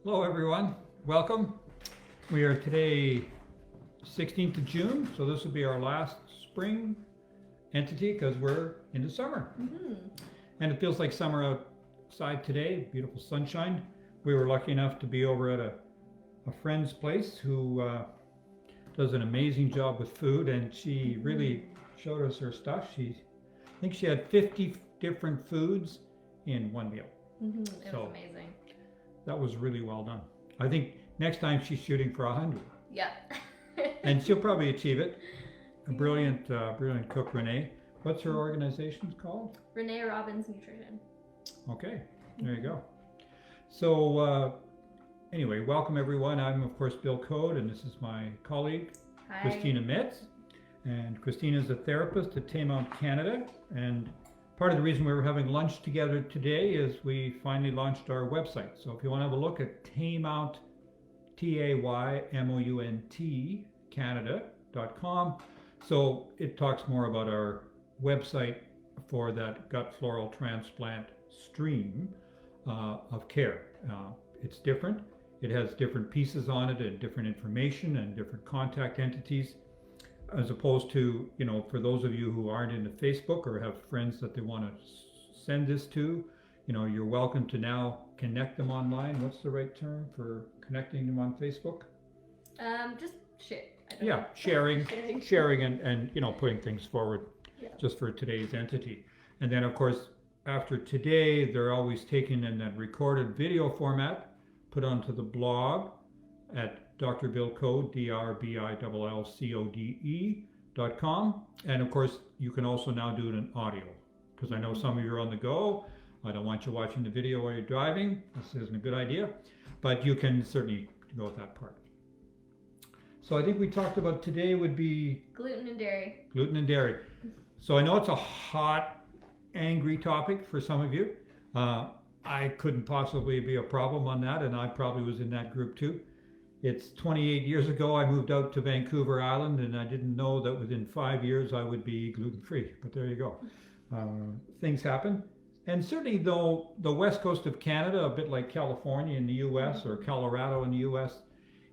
Hello everyone, welcome. We are today 16th of June, so this will be our last spring entity because we're into summer. And it feels like summer outside today, beautiful sunshine. We were lucky enough to be over at a friend's place who does an amazing job with food, and she really showed us her stuff. I think she had 50 different foods in one meal. It was amazing. That was really well done. I think next time she's shooting for 100. Yeah. And she'll probably achieve it. A brilliant cook, Renee. What's her organization called? Renee Robbins Nutrition. Okay, there you go. So anyway, welcome everyone. I'm of course Bill Code, and this is my colleague, Hi. Kristina Mitts. And Kristina is a therapist at Taymount, Canada. And part of the reason we were having lunch together today is we finally launched our website. So if you want to have a look at Taymount, Taymount, Canada.com. So it talks more about our website for that gut floral transplant stream of care. It's different. It has different pieces on it and different information and different contact entities, as opposed to, you know, for those of you who aren't into Facebook or have friends that they want to send this to, you know, you're welcome to now connect them online. What's the right term for connecting them on Facebook? Just share. Sharing and you know, putting things forward just for today's entity. And then of course, after today, they're always taken in that recorded video format, put onto the blog at Dr. Bill Code, DrBillCode.com. And of course, you can also now do it in audio, because I know some of you are on the go. I don't want you watching the video while you're driving. This isn't a good idea, but you can certainly go with that part. So I think we talked about today would be gluten and dairy. Gluten and dairy. So I know it's a hot, angry topic for some of you. I couldn't possibly be a problem on that, and I probably was in that group too. It's 28 years ago I moved out to Vancouver Island, and I didn't know that within 5 years I would be gluten-free, but there you go. Things happen. And certainly though the west coast of Canada, a bit like California in the US or Colorado in the US,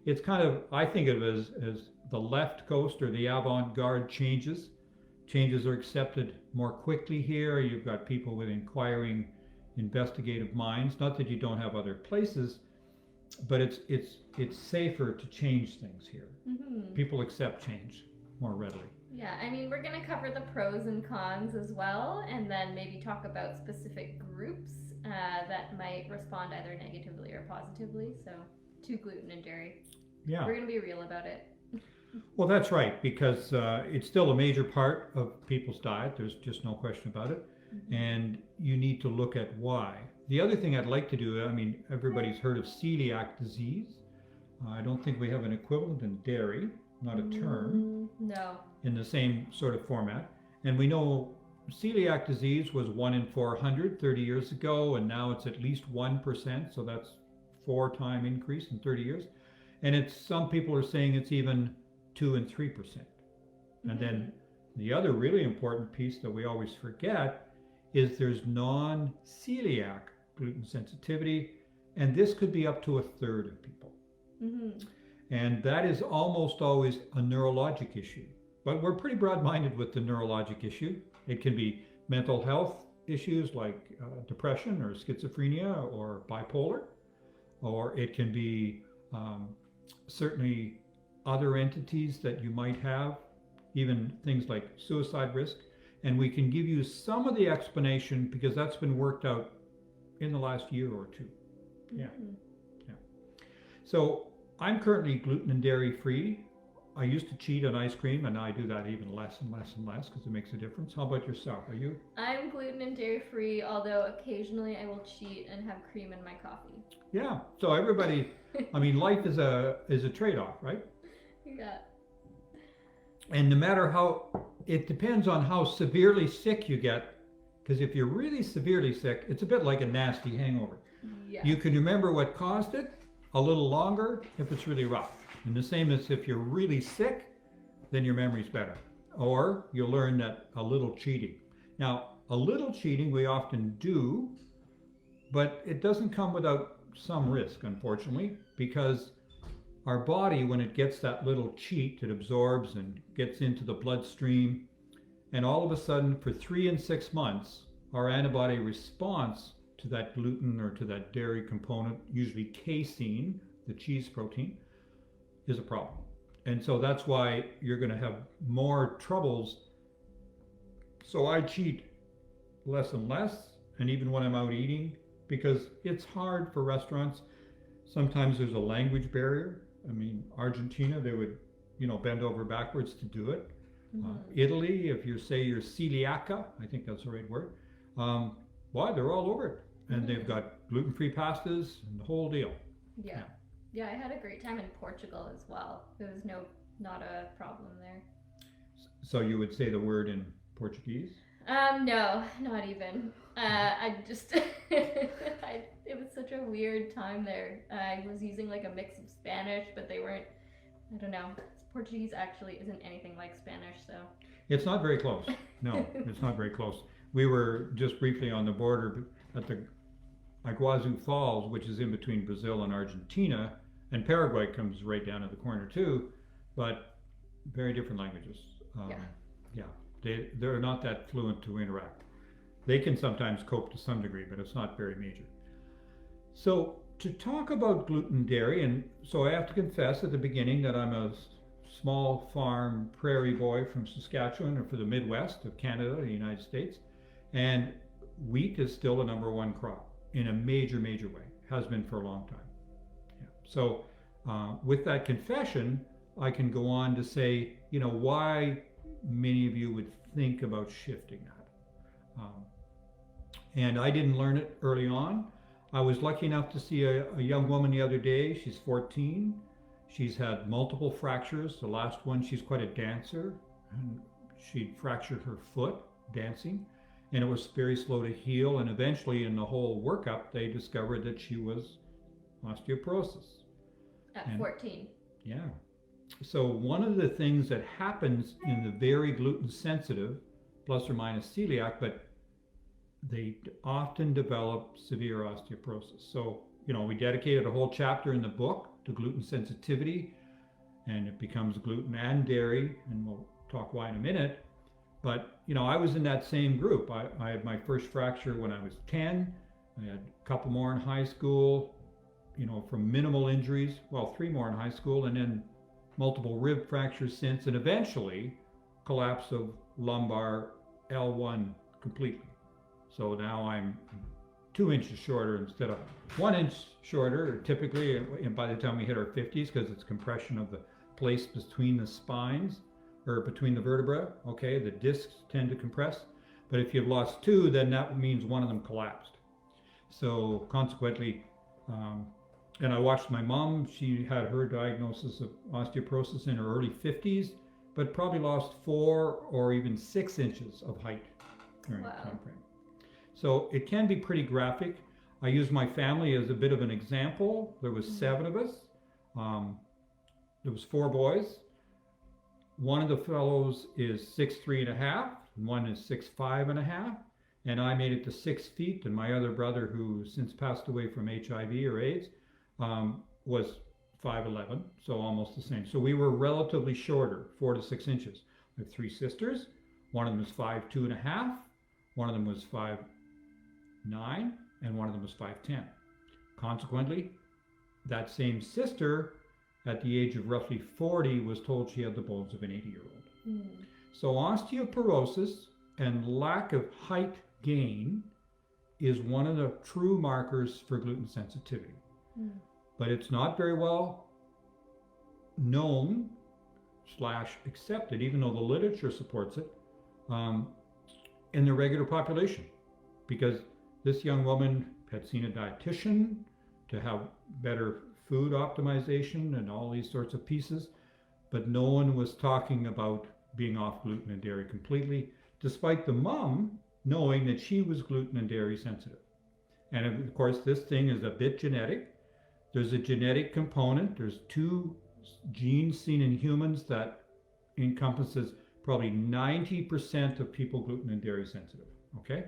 it's kind of, I think of it as the left coast or the avant-garde changes. Changes are accepted more quickly here. You've got people with inquiring, investigative minds. Not that you don't have other places, but it's safer to change things here. People accept change more readily. Yeah, I mean, we're going to cover the pros and cons as well, and then maybe talk about specific groups that might respond either negatively or positively. So to gluten and dairy. Yeah. We're going to be real about it. Well, that's right, because it's still a major part of people's diet. There's just no question about it. And you need to look at why. The other thing I'd like to do, I mean, everybody's heard of celiac disease. I don't think we have an equivalent in dairy, not a term. No. In the same sort of format. And we know celiac disease was 1 in 400 30 years ago, and now it's at least 1%, so that's 4-time increase in 30 years. And it's, some people are saying it's even 2 and 3%. And then the other really important piece that we always forget is there's non-celiac gluten sensitivity, and this could be up to 1/3 of people. And that is almost always a neurologic issue. But we're pretty broad-minded with the neurologic issue. It can be mental health issues like depression or schizophrenia or bipolar, or it can be certainly other entities that you might have, even things like suicide risk. And we can give you some of the explanation because that's been worked out in the last year or two. Yeah. So I'm currently gluten and dairy free. I used to cheat on ice cream, and now I do that even less and less and less because it makes a difference. How about yourself? Are you? I'm gluten and dairy free, although occasionally I will cheat and have cream in my coffee. Yeah. So everybody, I mean, life is a trade-off, right? Yeah. And no matter how, it depends on how severely sick you get, because if you're really severely sick, it's a bit like a nasty hangover. Yeah. You can remember what caused it a little longer if it's really rough. And the same as if you're really sick, then your memory's better. Or you'll learn that a little cheating. Now, a little cheating we often do, but it doesn't come without some risk, unfortunately, because our body, when it gets that little cheat, it absorbs and gets into the bloodstream, and all of a sudden, for 3 and 6 months, our antibody response to that gluten or to that dairy component, usually casein, the cheese protein, is a problem. And so that's why you're going to have more troubles. So I cheat less and less, and even when I'm out eating, because it's hard for restaurants. Sometimes there's a language barrier. I mean, Argentina, they would, bend over backwards to do it. Italy, if you say you're celiaca, I think that's the right word, why, they're all over it. And they've got gluten-free pastas and the whole deal. Yeah, I had a great time in Portugal as well. There was not a problem there. So you would say the word in Portuguese? No, not even. I just, it was such a weird time there. I was using like a mix of Spanish, but they weren't, I don't know. Portuguese actually isn't anything like Spanish, so. It's not very close. No, it's not very close. We were just briefly on the border at the Iguazu Falls, which is in between Brazil and Argentina, and Paraguay comes right down to the corner too, but very different languages. They're not that fluent to interact. They can sometimes cope to some degree, but it's not very major. So to talk about gluten and dairy, and so I have to confess at the beginning that I'm a small farm prairie boy from Saskatchewan, or for the Midwest of Canada, the United States, and wheat is still the #1 crop in a major way, has been for a long time. So with that confession, I can go on to say, why many of you would think about shifting that. And I didn't learn it early on. I was lucky enough to see a young woman the other day. She's 14. She's had multiple fractures. The last one, she's quite a dancer, and she fractured her foot dancing, and it was very slow to heal. And eventually in the whole workup, they discovered that she was osteoporosis. At 14. Yeah. So one of the things that happens in the very gluten sensitive, plus or minus celiac, but they often develop severe osteoporosis. So, we dedicated a whole chapter in the book to gluten sensitivity, and it becomes gluten and dairy, and we'll talk why in a minute. But, I was in that same group. I had my first fracture when I was 10. I had a couple more in high school, from minimal injuries. Well, 3 more in high school, and then multiple rib fractures since, and eventually collapse of lumbar L1 completely. So now I'm 2 inches shorter instead of 1 inch shorter, typically, and by the time we hit our 50s, because it's compression of the place between the spines, or between the vertebrae, okay, the discs tend to compress. But if you've lost 2, then that means one of them collapsed. So consequently, and I watched my mom, she had her diagnosis of osteoporosis in her early 50s, but probably lost 4 or even 6 inches of height during that time frame. So it can be pretty graphic. I use my family as a bit of an example. There was 7 of us. There was 4 boys. One of the fellows is 6'3.5", and one is 6'5.5", and I made it to 6 feet, and my other brother, who since passed away from HIV or AIDS, was 5'11", so almost the same. So we were relatively shorter, 4 to 6 inches. I have 3 sisters. One of them was 5'2.5", one of them was 5'9", and one of them was 5'10". Consequently, that same sister, at the age of roughly 40, was told she had the bones of an 80-year-old. So osteoporosis and lack of height gain is one of the true markers for gluten sensitivity. But it's not very well known / accepted, even though the literature supports it, in the regular population, because this young woman had seen a dietitian to have better food optimization and all these sorts of pieces, but no one was talking about being off gluten and dairy completely, despite the mom knowing that she was gluten and dairy sensitive. And of course, this thing is a bit genetic. There's a genetic component. There's 2 genes seen in humans that encompasses probably 90% of people gluten and dairy sensitive, okay?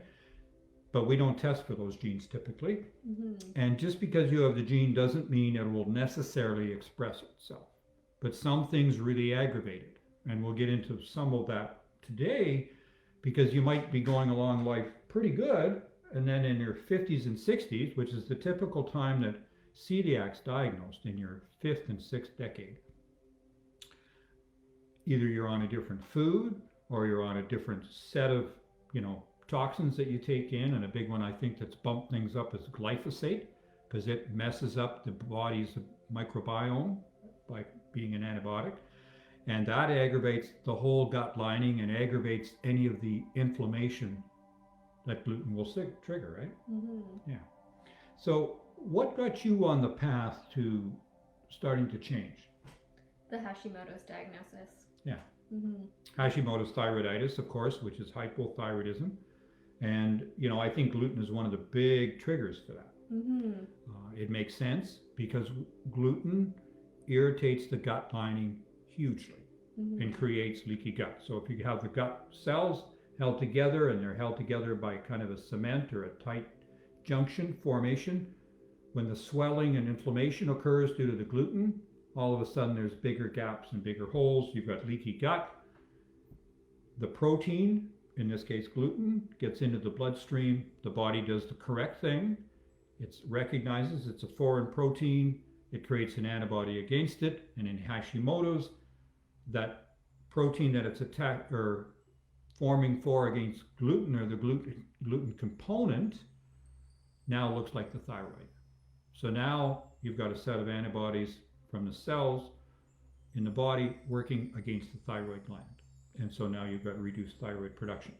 but we don't test for those genes typically. Mm-hmm. And just because you have the gene doesn't mean it will necessarily express itself. But some things really aggravate it. And we'll get into some of that today, because you might be going along life pretty good, and then in your 50s and 60s, which is the typical time that celiac's diagnosed, in your 5th and 6th decade, either you're on a different food or you're on a different set of, toxins that you take in. And a big one I think that's bumped things up is glyphosate, because it messes up the body's microbiome by being an antibiotic. And that aggravates the whole gut lining and aggravates any of the inflammation that gluten will trigger, right? Mm-hmm. Yeah. So what got you on the path to starting to change? The Hashimoto's diagnosis. Yeah. Mm-hmm. Hashimoto's thyroiditis, of course, which is hypothyroidism. And, I think gluten is one of the big triggers for that. Mm-hmm. It makes sense because gluten irritates the gut lining hugely and creates leaky gut. So if you have the gut cells held together, and they're held together by kind of a cement or a tight junction formation, when the swelling and inflammation occurs due to the gluten, all of a sudden there's bigger gaps and bigger holes. You've got leaky gut. The protein, in this case gluten, gets into the bloodstream. The body does the correct thing. It recognizes it's a foreign protein. It creates an antibody against it. And in Hashimoto's, that protein that it's forming for against gluten, or the gluten component, now looks like the thyroid. So now you've got a set of antibodies from the cells in the body working against the thyroid gland. And so now you've got reduced thyroid production.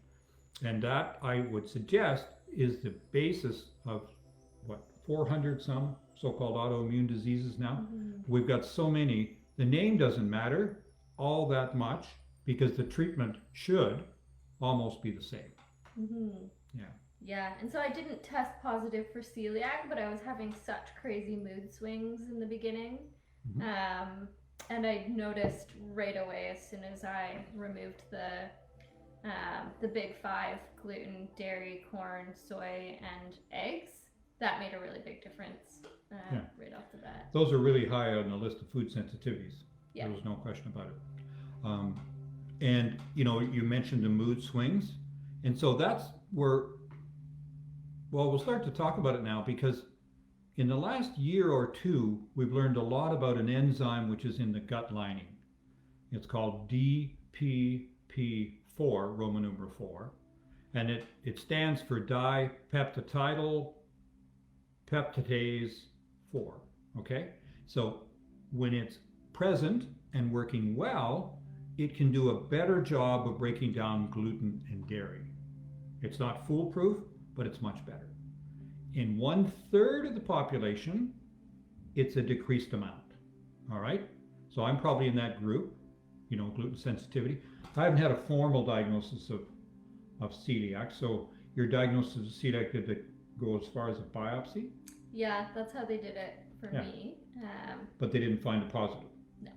And that, I would suggest, is the basis of 400 some so-called autoimmune diseases now. We've got so many. The name doesn't matter all that much, because the treatment should almost be the same. Yeah, and so I didn't test positive for celiac, but I was having such crazy mood swings in the beginning. And I noticed right away, as soon as I removed the big 5: gluten, dairy, corn, soy, and eggs, that made a really big difference right off the bat. Those are really high on the list of food sensitivities. Yeah. There's no question about it. And you mentioned the mood swings, and so that's where, we'll start to talk about it now, because in the last year or two, we've learned a lot about an enzyme which is in the gut lining. It's called DPP4, Roman numeral 4, and it stands for dipeptidyl peptidase 4, okay? So when it's present and working well, it can do a better job of breaking down gluten and dairy. It's not foolproof, but it's much better. In 1/3 of the population, it's a decreased amount, all right? So I'm probably in that group, gluten sensitivity. I haven't had a formal diagnosis of celiac, so your diagnosis of celiac, did it go as far as a biopsy? Yeah, that's how they did it for me. But they didn't find a positive? No.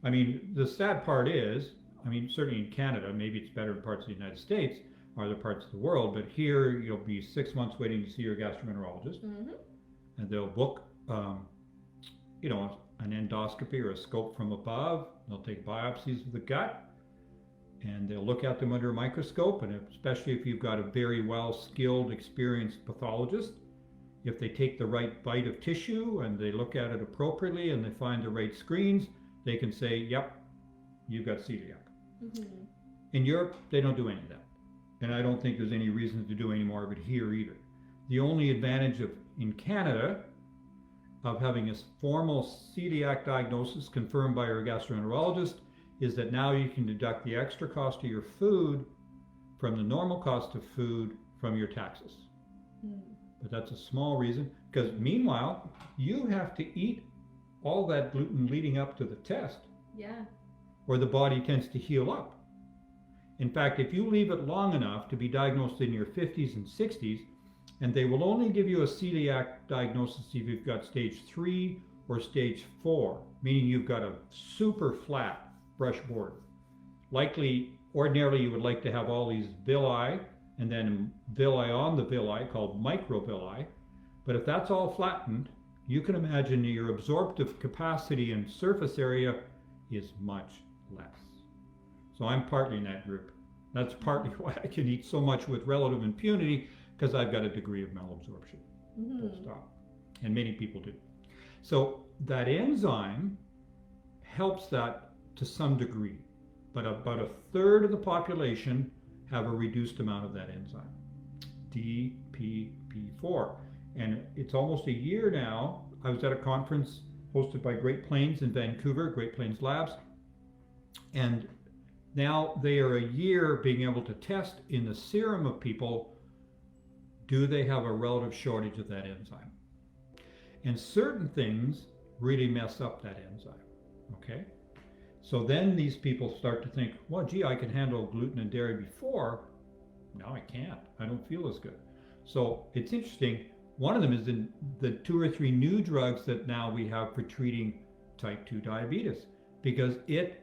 I mean, the sad part is, certainly in Canada, maybe it's better in parts of the United States, or other parts of the world, but here you'll be 6 months waiting to see your gastroenterologist, and they'll book, an endoscopy or a scope from above. They'll take biopsies of the gut, and they'll look at them under a microscope, and especially if you've got a very well-skilled, experienced pathologist, if they take the right bite of tissue and they look at it appropriately and they find the right screens, they can say, yep, you've got celiac. In Europe, they don't do any of that. And I don't think there's any reason to do any more of it here either. The only advantage in Canada of having a formal celiac diagnosis confirmed by your gastroenterologist is that now you can deduct the extra cost of your food from the normal cost of food from your taxes. But that's a small reason, because meanwhile, you have to eat all that gluten leading up to the test. Yeah. Or the body tends to heal up. In fact, if you leave it long enough to be diagnosed in your 50s and 60s, and they will only give you a celiac diagnosis if you've got stage 3 or stage 4, meaning you've got a super flat brush border. Ordinarily you would like to have all these villi and then villi on the villi called microvilli. But if that's all flattened, you can imagine your absorptive capacity and surface area is much less. So I'm partly in that group. That's partly why I can eat so much with relative impunity, because I've got a degree of malabsorption. Full stop. And many people do. So that enzyme helps that to some degree, but about a third of the population have a reduced amount of that enzyme, DPP4. And it's almost a year now. I was at a conference hosted by Great Plains in Vancouver, Great Plains Labs, and now they are a year being able to test in the serum of people, do they have a relative shortage of that enzyme? And certain things really mess up that enzyme, okay? So then these people start to think, well, gee, I can handle gluten and dairy before, now I can't, I don't feel as good. So it's interesting, one of them is in the 2 or 3 new drugs that now we have for treating type 2 diabetes, because it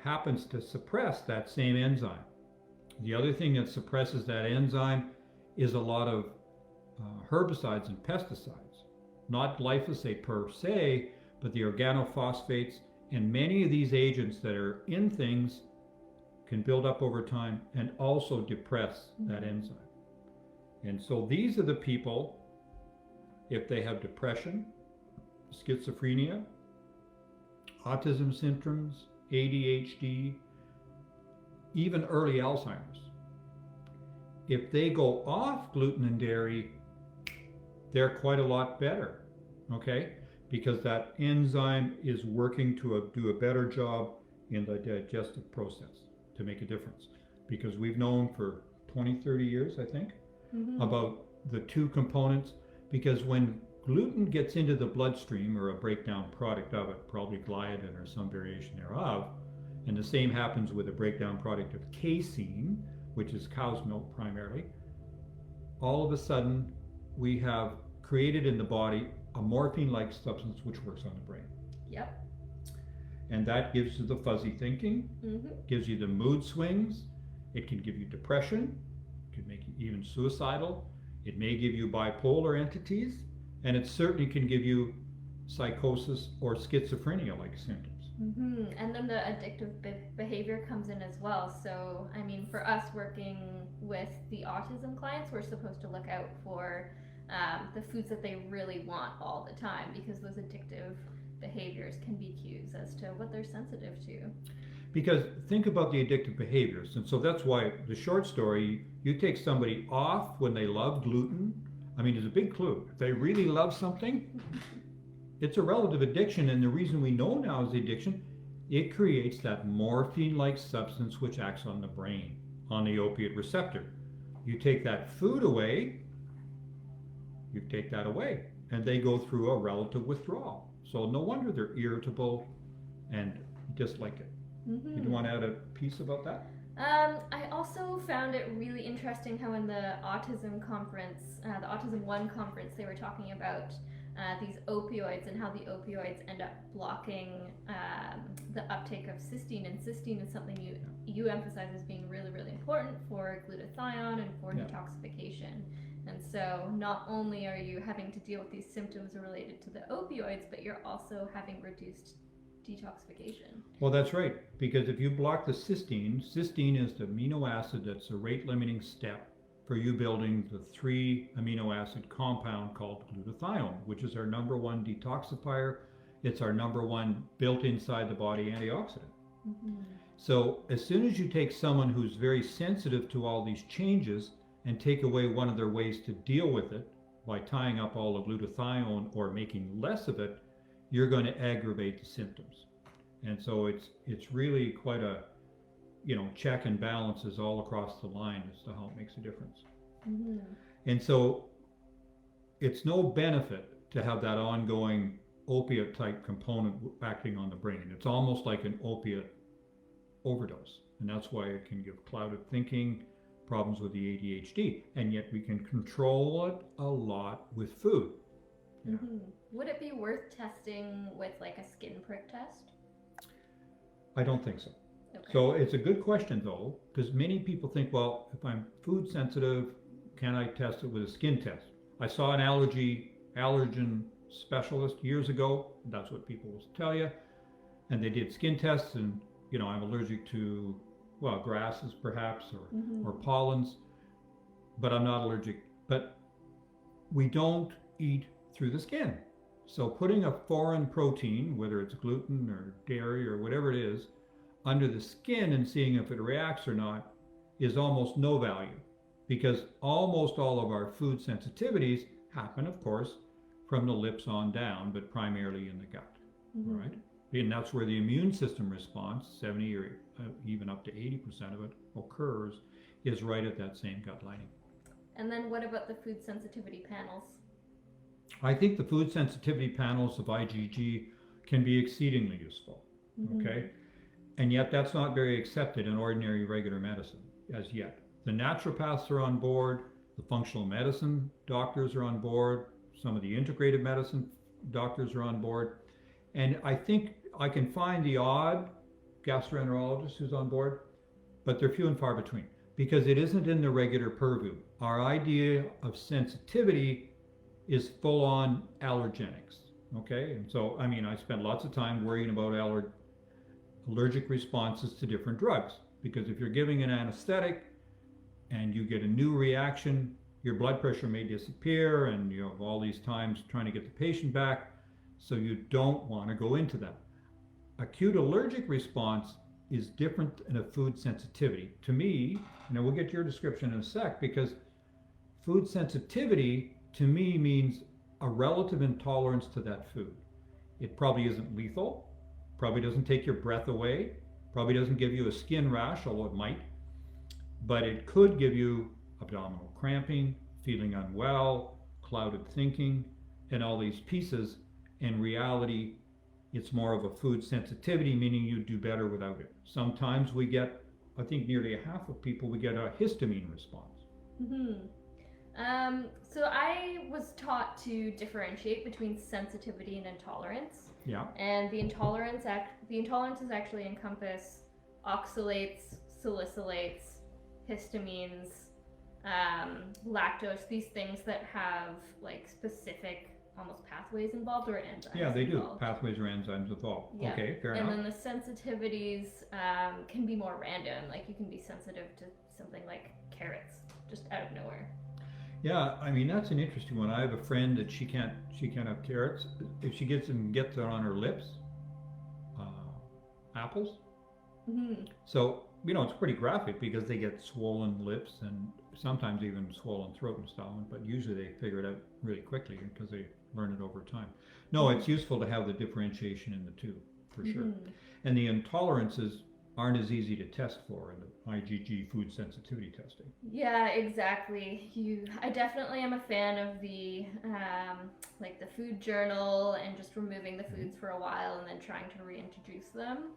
happens to suppress that same enzyme. The other thing that suppresses that enzyme is a lot of herbicides and pesticides, not glyphosate per se, but the organophosphates, and many of these agents that are in things can build up over time and also depress that enzyme. And so these are the people, if they have depression, schizophrenia, autism symptoms, ADHD, even early Alzheimer's. If they go off gluten and dairy, they're quite a lot better, okay? Because that enzyme is working to do a better job in the digestive process to make a difference. Because we've known for 20, 30 years, I think, about the 2 components. Because when gluten gets into the bloodstream, or a breakdown product of it, probably gliadin or some variation thereof, and the same happens with a breakdown product of casein, which is cow's milk primarily, all of a sudden we have created in the body a morphine-like substance which works on the brain. Yep. And that gives you the fuzzy thinking, gives you the mood swings, it can give you depression, it can make you even suicidal, it may give you bipolar entities, and it certainly can give you psychosis or schizophrenia-like symptoms. And then the addictive behavior comes in as well. So, I mean, for us working with the autism clients, we're supposed to look out for the foods that they really want all the time, because those addictive behaviors can be cues as to what they're sensitive to. Because think about the addictive behaviors, and so that's why the short story, you take somebody off when they love gluten. I mean, there's a big clue. If they really love something, it's a relative addiction, and the reason we know now is the addiction, it creates that morphine-like substance which acts on the brain, on the opiate receptor. You take that food away, you take that away, and they go through a relative withdrawal. So no wonder they're irritable and dislike it. You want to add a piece about that? I also found it really interesting how in the autism conference, the Autism 1 conference, they were talking about these opioids and how the opioids end up blocking the uptake of cysteine, and cysteine is something you emphasize as being really, really important for glutathione and for detoxification. And so not only are you having to deal with these symptoms related to the opioids, but you're also having reduced detoxification. Well, that's right, because if you block the cysteine is the amino acid that's a rate limiting step for you building the 3 amino acid compound called glutathione, which is our #1 detoxifier. It's our #1 built inside the body antioxidant. So as soon as you take someone who's very sensitive to all these changes and take away one of their ways to deal with it by tying up all the glutathione or making less of it, you're going to aggravate the symptoms. And so it's really quite a check and balances all across the line as to how it makes a difference. And so it's no benefit to have that ongoing opiate type component acting on the brain. It's almost like an opiate overdose, and that's why it can give clouded thinking, problems with the ADHD, and yet we can control it a lot with food. Would it be worth testing with like a skin prick test? I don't think so. Okay. So it's a good question though, because many people think, well, if I'm food sensitive, can I test it with a skin test? I saw an allergen specialist years ago. That's what people will tell you. And they did skin tests, and I'm allergic to, well, grasses perhaps, or pollens, but I'm not allergic. But we don't eat through the skin. So putting a foreign protein, whether it's gluten or dairy or whatever it is, under the skin and seeing if it reacts or not is almost no value, because almost all of our food sensitivities happen, of course, from the lips on down, but primarily in the gut, right? And that's where the immune system response, 70 or even up to 80% of it occurs, is right at that same gut lining. And then what about the food sensitivity panels? I think the food sensitivity panels of IgG can be exceedingly useful, okay? And yet that's not very accepted in ordinary regular medicine as yet. The naturopaths are on board, the functional medicine doctors are on board, some of the integrative medicine doctors are on board, and I think I can find the odd gastroenterologist who's on board, but they're few and far between, because it isn't in the regular purview. Our idea of sensitivity is full on allergenics, okay? And so, I spent lots of time worrying about allergic responses to different drugs, because if you're giving an anesthetic and you get a new reaction, your blood pressure may disappear, and you have all these times trying to get the patient back, so you don't want to go into that. Acute allergic response is different than a food sensitivity. To me, and we'll get to your description in a sec, because food sensitivity to me means a relative intolerance to that food. It probably isn't lethal, probably doesn't take your breath away, probably doesn't give you a skin rash, although it might, but it could give you abdominal cramping, feeling unwell, clouded thinking, and all these pieces. In reality, it's more of a food sensitivity, meaning you do better without it. Sometimes we get, I think nearly half of people, we get a histamine response. So I was taught to differentiate between sensitivity and intolerance. Yeah. And the intolerances actually encompass oxalates, salicylates, histamines, lactose, these things that have like specific almost pathways involved, or enzymes. Yeah, they involved. do. Pathways or enzymes involved. Yeah. Okay, fair and enough. then the sensitivities can be more random. Like you can be sensitive to something like carrots, just out of nowhere. Yeah, that's an interesting one. I have a friend that she can't have carrots. If she gets it on her lips, apples. So, it's pretty graphic, because they get swollen lips and sometimes even swollen throat and stuff, but usually they figure it out really quickly because they learn it over time. No, it's useful to have the differentiation in the two, for sure. And the intolerances aren't as easy to test for in the IgG food sensitivity testing. Yeah, exactly. I definitely am a fan of the like the food journal and just removing the foods for a while and then trying to reintroduce them.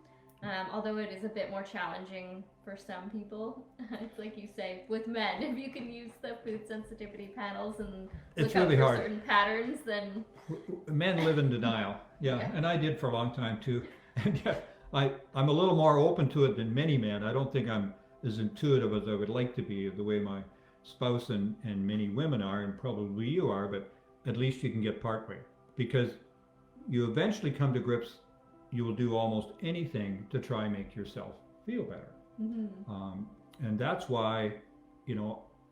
Although it is a bit more challenging for some people. It's like you say, with men, if you can use the food sensitivity panels and It's look really out for hard. certain patterns, then Men live in denial. Yeah, Yeah. and I did for a long time too. And yeah, I'm a little more open to it than many men. I don't think I'm as intuitive as I would like to be, the way my spouse and many women are, and probably you are, but at least you can get partway. Because you eventually come to grips, you will do almost anything to try and make yourself feel better. And that's why,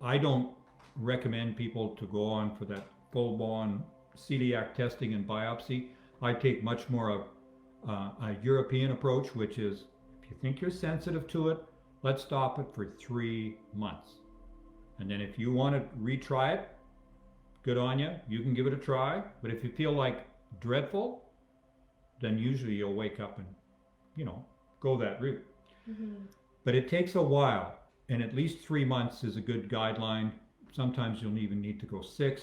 I don't recommend people to go on for that full-blown celiac testing and biopsy. I take much more of a European approach, which is, if you think you're sensitive to it, let's stop it for 3 months. And then if you want to retry it, good on you. You can give it a try. But if you feel like dreadful, then usually you'll wake up and, go that route. But it takes a while, and at least 3 months is a good guideline. Sometimes you'll even need to go 6.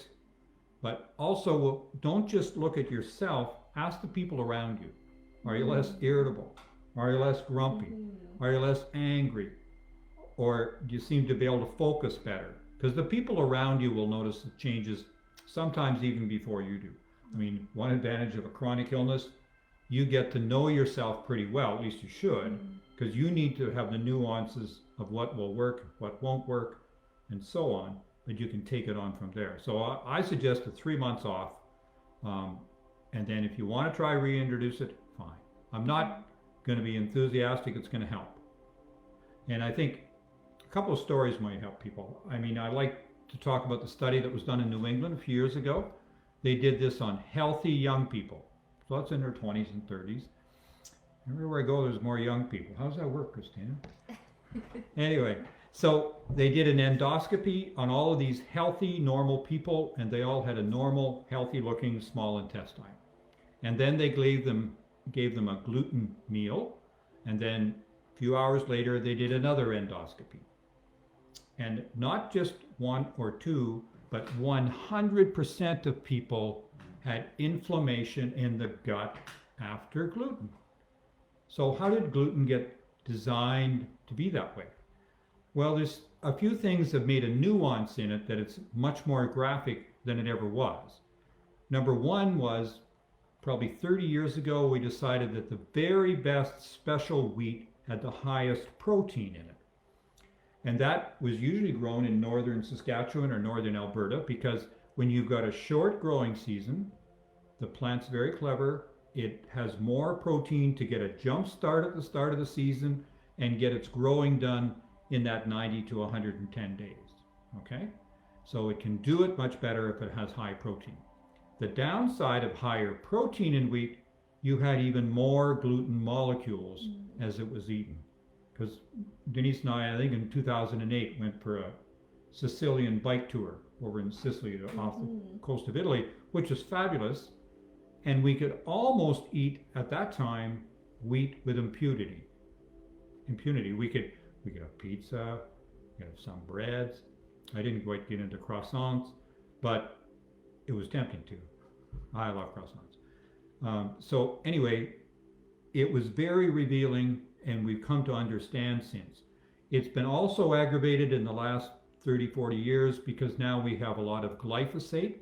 But also, don't just look at yourself, ask the people around you. Are you less irritable? Are you less grumpy? Are you less angry? Or do you seem to be able to focus better? Because the people around you will notice the changes sometimes even before you do. One advantage of a chronic illness, you get to know yourself pretty well, at least you should, because you need to have the nuances of what will work, what won't work, and so on, but you can take it on from there. So I suggest 3 months off, and then if you want to try reintroduce it, fine. I'm not going to be enthusiastic, it's going to help. And I think a couple of stories might help people. I mean, I like to talk about the study that was done in New England a few years ago. They did this on healthy young people. So that's in their 20s and 30s. Everywhere I go, there's more young people. How does that work, Kristina? Anyway, so they did an endoscopy on all of these healthy, normal people, and they all had a normal, healthy-looking small intestine. And then they gave them a gluten meal, and then a few hours later, they did another endoscopy. And not just one or two, but 100% of people had inflammation in the gut after gluten. So how did gluten get designed to be that way? Well, there's a few things that made a nuance in it that it's much more graphic than it ever was. Number one was probably 30 years ago, we decided that the very best special wheat had the highest protein in it. And that was usually grown in northern Saskatchewan or northern Alberta, because when you've got a short growing season, the plant's very clever. It has more protein to get a jump start at the start of the season and get its growing done in that 90 to 110 days. Okay? So it can do it much better if it has high protein. The downside of higher protein in wheat, you had even more gluten molecules as it was eaten. Because Denise and I think in 2008 went for a Sicilian bike tour over in Sicily off the coast of Italy, which was fabulous. And we could almost eat at that time wheat with impunity. We could have pizza, we could have some breads. I didn't quite get into croissants, but it was tempting to. I love croissants. So anyway, it was very revealing, and we've come to understand since. It's been also aggravated in the last 30, 40 years because now we have a lot of glyphosate,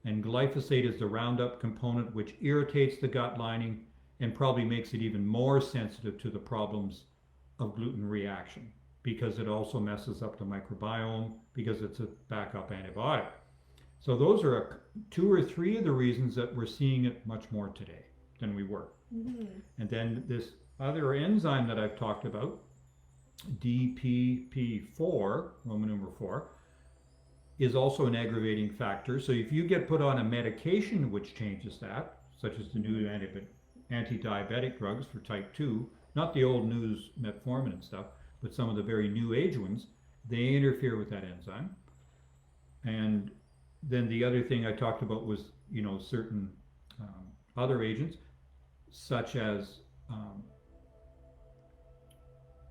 and glyphosate is the Roundup component which irritates the gut lining and probably makes it even more sensitive to the problems of gluten reaction, because it also messes up the microbiome because it's a backup antibiotic. So those are 2 or 3 of the reasons that we're seeing it much more today than we were. And then this other enzyme that I've talked about, DPP4, Roman numeral 4, is also an aggravating factor. So if you get put on a medication which changes that, such as the new anti-diabetic drugs for type 2, not the old news metformin and stuff, but some of the very new age ones, they interfere with that enzyme. And then the other thing I talked about was, certain other agents, such as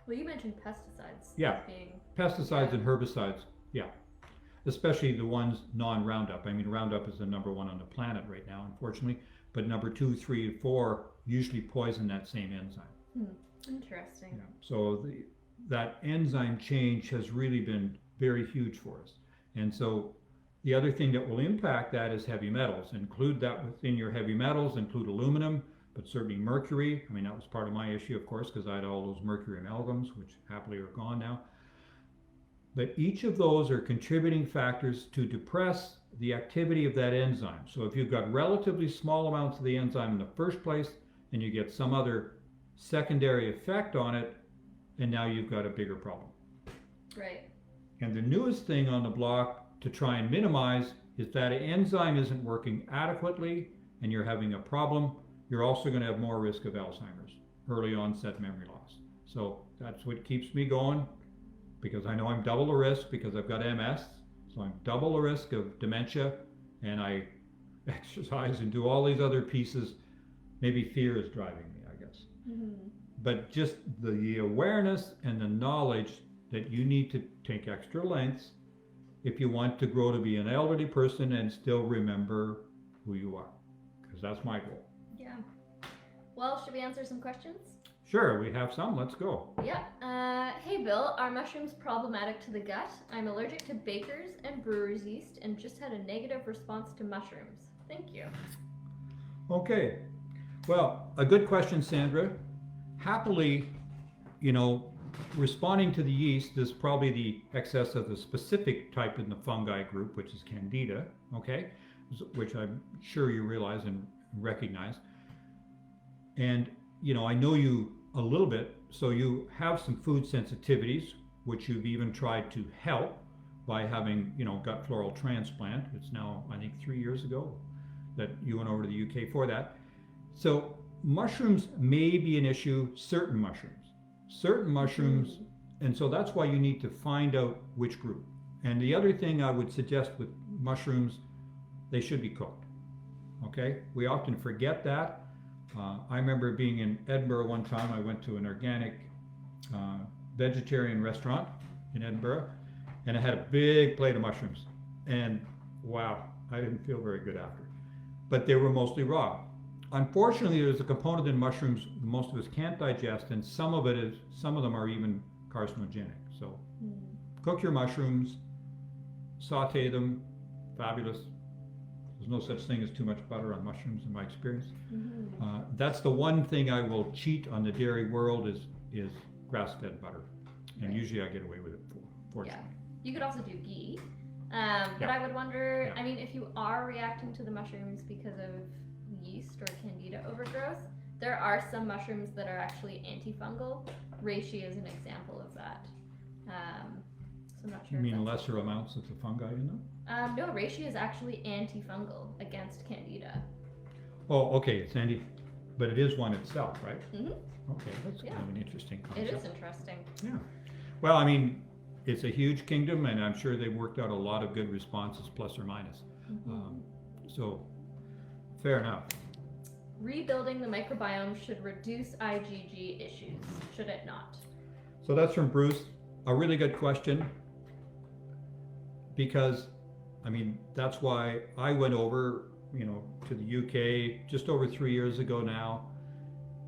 well, you mentioned pesticides. Yeah, pesticides and herbicides. Yeah, especially the ones non-Roundup. I mean, Roundup is the number 1 on the planet right now, unfortunately. But number 2, 3, and 4 usually poison that same enzyme. Interesting. Yeah. So that enzyme change has really been very huge for us. And so the other thing that will impact that is heavy metals. Include that within your heavy metals, include aluminum, but certainly mercury. I mean, that was part of my issue, of course, because I had all those mercury amalgams, which happily are gone now. But each of those are contributing factors to depress the activity of that enzyme. So if you've got relatively small amounts of the enzyme in the first place, and you get some other secondary effect on it, and now you've got a bigger problem. Right. And the newest thing on the block to try and minimize is that an enzyme isn't working adequately and you're having a problem, you're also going to have more risk of Alzheimer's, early onset memory loss. So that's what keeps me going, because I know I'm double the risk because I've got MS, so I'm double the risk of dementia, and I exercise and do all these other pieces. Maybe fear is driving me, I guess. But just the awareness and the knowledge that you need to take extra lengths if you want to grow to be an elderly person and still remember who you are, because that's my goal. Yeah. Well, should we answer some questions? Sure, we have some. Let's go. Yeah. Hey Bill, are mushrooms problematic to the gut? I'm allergic to baker's and brewer's yeast and just had a negative response to mushrooms. Thank you. Okay. Well, a good question, Sandra. Happily, you know, responding to the yeast is probably the excess of the specific type in the fungi group, which is Candida, okay, which I'm sure you realize and recognize. And, you know, I know you a little bit, so you have some food sensitivities, which you've even tried to help by having, you know, gut floral transplant. It's now, I think, 3 years ago that you went over to the UK for that. So mushrooms may be an issue, certain mushrooms, and so that's why you need to find out which group. And the other thing I would suggest with mushrooms, they should be cooked, okay? We often forget that. I remember being in Edinburgh one time. I went to an organic vegetarian restaurant in Edinburgh, and I had a big plate of mushrooms, and wow, I didn't feel very good after. But they were mostly raw. Unfortunately, there's a component in mushrooms most of us can't digest, and some of them are even carcinogenic. So cook your mushrooms, saute them, fabulous. There's no such thing as too much butter on mushrooms in my experience. That's the one thing I will cheat on the dairy world is grass-fed butter, and usually I get away with it, fortunately. Yeah. You could also do ghee, but I would wonder, I mean, if you are reacting to the mushrooms because of yeast or candida overgrowth, there are some mushrooms that are actually antifungal. Reishi is an example of that. So I'm not sure. You mean lesser amounts of the fungi in them? No, reishi is actually antifungal against candida. Oh, okay, it's but it is one itself, right? Mm-hmm. Okay, that's kind of an interesting concept. It is interesting. Yeah. Well, I mean, it's a huge kingdom, and I'm sure they've worked out a lot of good responses, plus or minus. So, fair enough. Rebuilding the microbiome should reduce IgG issues, should it not? So that's from Bruce. A really good question, because, I mean, that's why I went over, you know, to the UK just over 3 years ago now.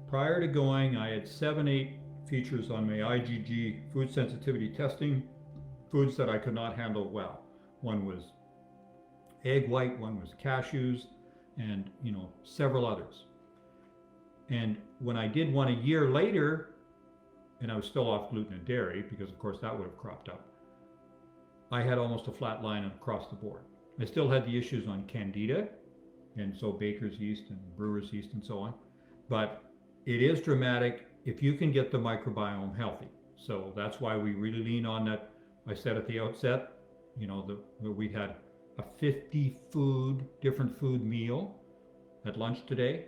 Prior to going, I had 7-8 features on my IgG food sensitivity testing, foods that I could not handle well. One was egg white, one was cashews, and, you know, several others. And when I did one a year later, and I was still off gluten and dairy, because of course that would have cropped up, I had almost a flat line across the board. I still had the issues on candida, and so baker's yeast and brewer's yeast and so on, but it is dramatic if you can get the microbiome healthy. So that's why we really lean on that. I said at the outset, you know, where we had a 50 different food meal at lunch today.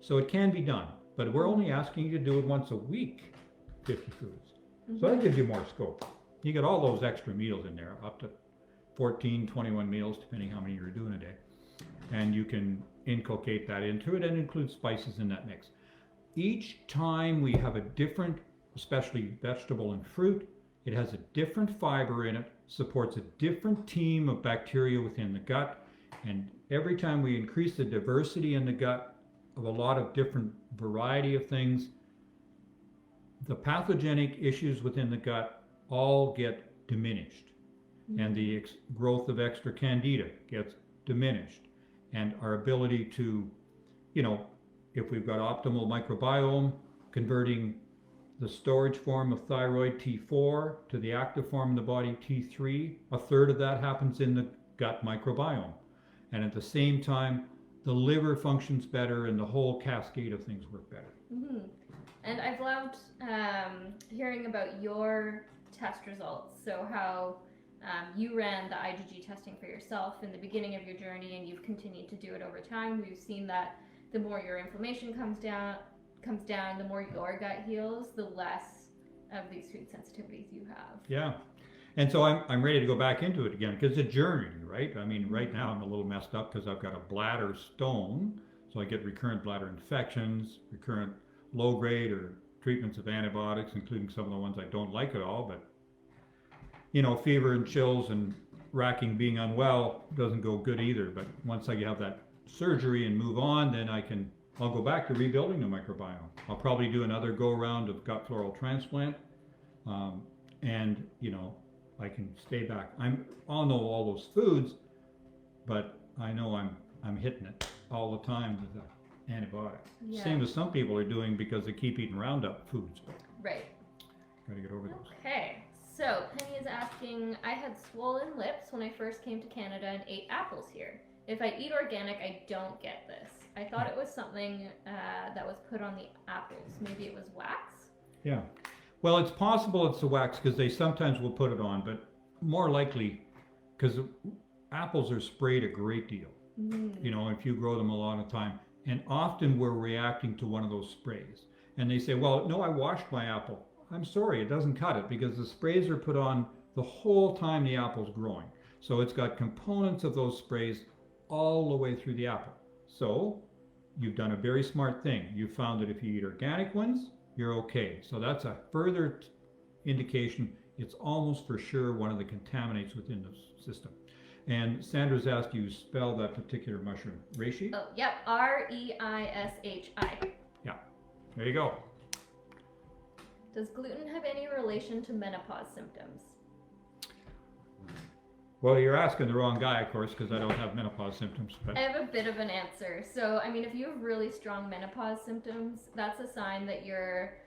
So it can be done, but we're only asking you to do it once a week, 50 foods. So that gives you more scope. You get all those extra meals in there, up to 14, 21 meals, depending how many you're doing a day. And you can inculcate that into it and include spices in that mix. Each time we have a different, especially vegetable and fruit, it has a different fiber in it, supports a different team of bacteria within the gut, and every time we increase the diversity in the gut of a lot of different variety of things, the pathogenic issues within the gut all get diminished, and the growth of extra candida gets diminished, and our ability to, you know, if we've got optimal microbiome, converting the storage form of thyroid T4 to the active form in the body T3, a third of that happens in the gut microbiome. And at the same time, the liver functions better and the whole cascade of things work better. And I've loved hearing about your test results. So how you ran the IgG testing for yourself in the beginning of your journey, and you've continued to do it over time. We've seen that the more your inflammation comes down, the more your gut heals, the less of these food sensitivities you have. Yeah. And so I'm ready to go back into it again, because it's a journey, right? I mean, right now I'm a little messed up because I've got a bladder stone. So I get recurrent bladder infections, recurrent low grade or treatments of antibiotics, including some of the ones I don't like at all. But, you know, fever and chills and racking being unwell doesn't go good either. But once I have that surgery and move on, then I'll go back to rebuilding the microbiome. I'll probably do another go around of gut floral transplant, and, you know, I can stay back. I'll know all those foods, but I know I'm hitting it all the time with the antibiotics. Yeah. Same as some people are doing because they keep eating Roundup foods. Right. Got to get over those. Okay, so Penny is asking, I had swollen lips when I first came to Canada and ate apples here. If I eat organic, I don't get this. I thought it was something that was put on the apples. Maybe it was wax? Yeah. Well, it's possible it's the wax because they sometimes will put it on, but more likely because apples are sprayed a great deal. You know, if you grow them a lot of time. And often we're reacting to one of those sprays. And they say, well, no, I washed my apple. I'm sorry, it doesn't cut it because the sprays are put on the whole time the apple's growing. So it's got components of those sprays all the way through the apple. So you've done a very smart thing. You found that if you eat organic ones, you're okay. So that's a further indication it's almost for sure one of the contaminants within the system. And Sandra's asked you spell that particular mushroom. Reishi? Oh, yep, R-E-I-S-H-I. Yeah, there you go. Does gluten have any relation to menopause symptoms? Well, you're asking the wrong guy, of course, because I don't have menopause symptoms. But I have a bit of an answer. So, I mean, if you have really strong menopause symptoms, that's a sign that your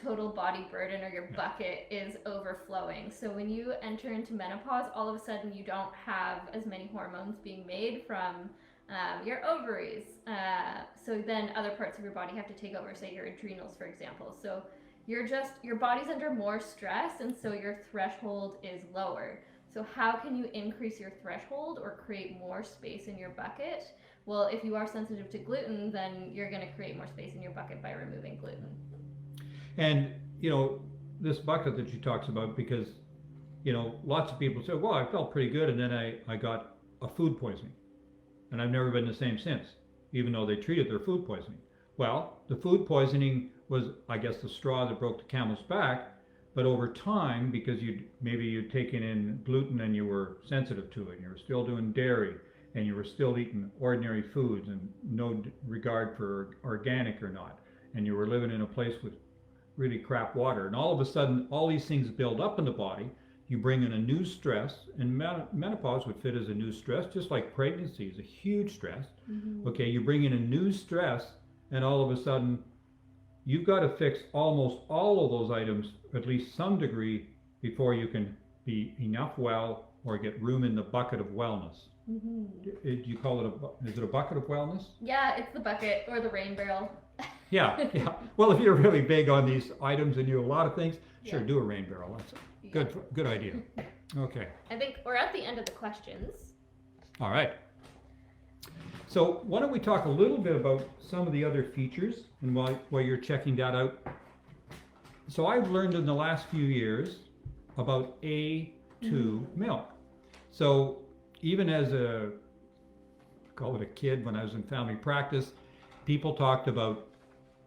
total body burden or your bucket is overflowing. So when you enter into menopause, all of a sudden you don't have as many hormones being made from your ovaries. So then other parts of your body have to take over, say your adrenals, for example. So your body's under more stress, and so your threshold is lower. So how can you increase your threshold or create more space in your bucket? Well, if you are sensitive to gluten, then you're going to create more space in your bucket by removing gluten. And, you know, this bucket that she talks about, because, you know, lots of people say, well, I felt pretty good, and then I got a food poisoning. And I've never been the same since, even though they treated their food poisoning. Well, the food poisoning was, I guess, the straw that broke the camel's back. But over time, because maybe you'd taken in gluten and you were sensitive to it, and you were still doing dairy, and you were still eating ordinary foods and no regard for organic or not, and you were living in a place with really crap water, and all of a sudden all these things build up in the body, you bring in a new stress, and menopause would fit as a new stress, just like pregnancy is a huge stress. Okay, you bring in a new stress, and all of a sudden you've got to fix almost all of those items, at least some degree, before you can be enough well or get room in the bucket of wellness. Do you call it is it a bucket of wellness? Yeah, it's the bucket or the rain barrel. Yeah. Well, if you're really big on these items and you do a lot of things, sure, Yeah. do a rain barrel. That's a good idea. Okay. I think we're at the end of the questions. All right. So why don't we talk a little bit about some of the other features, and while you're checking that out. So I've learned in the last few years about A2 milk. So even as call it a kid, when I was in family practice, people talked about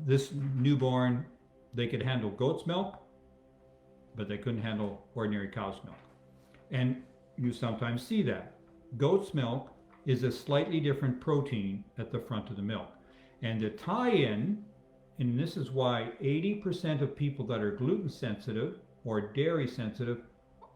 this newborn, they could handle goat's milk, but they couldn't handle ordinary cow's milk. And you sometimes see that. Goat's milk is a slightly different protein at the front of the milk. And the tie-in, and this is why 80% of people that are gluten sensitive or dairy sensitive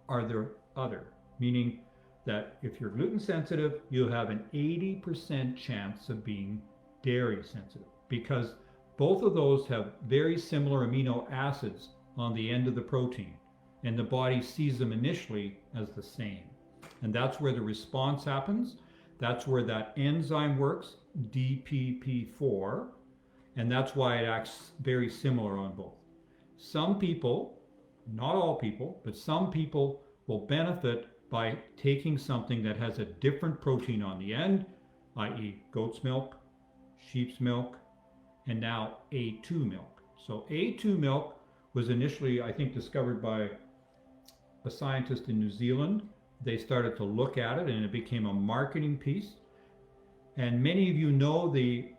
are the other, meaning that if you're gluten sensitive, you have an 80% chance of being dairy sensitive, because both of those have very similar amino acids on the end of the protein, and the body sees them initially as the same. And that's where the response happens. That's where that enzyme works, DPP4, and that's why it acts very similar on both. Some people, not all people, but some people will benefit by taking something that has a different protein on the end, i.e. goat's milk, sheep's milk, and now A2 milk. So A2 milk was initially, I think, discovered by a scientist in New Zealand. They started to look at it and it became a marketing piece. And many of you know the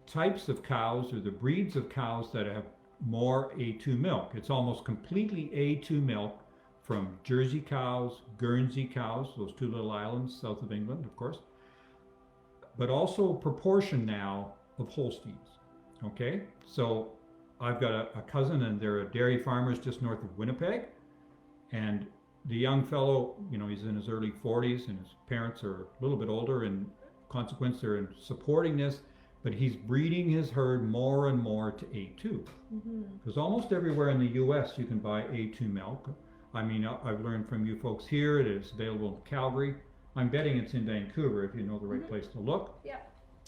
types of cows or the breeds of cows that have more A2 milk. It's almost completely A2 milk from Jersey cows, Guernsey cows, those two little islands south of England, of course, but also a proportion now of Holsteins. Okay, so I've got a cousin, and they're a dairy farmers just north of Winnipeg, and the young fellow, you know, he's in his early 40s, and his parents are a little bit older, and consequence they're supporting this, but he's breeding his herd more and more to A2. Because almost everywhere in the US you can buy A2 milk. I mean, I've learned from you folks here that it's available in Calgary. I'm betting it's in Vancouver if you know the right place to look. Yeah.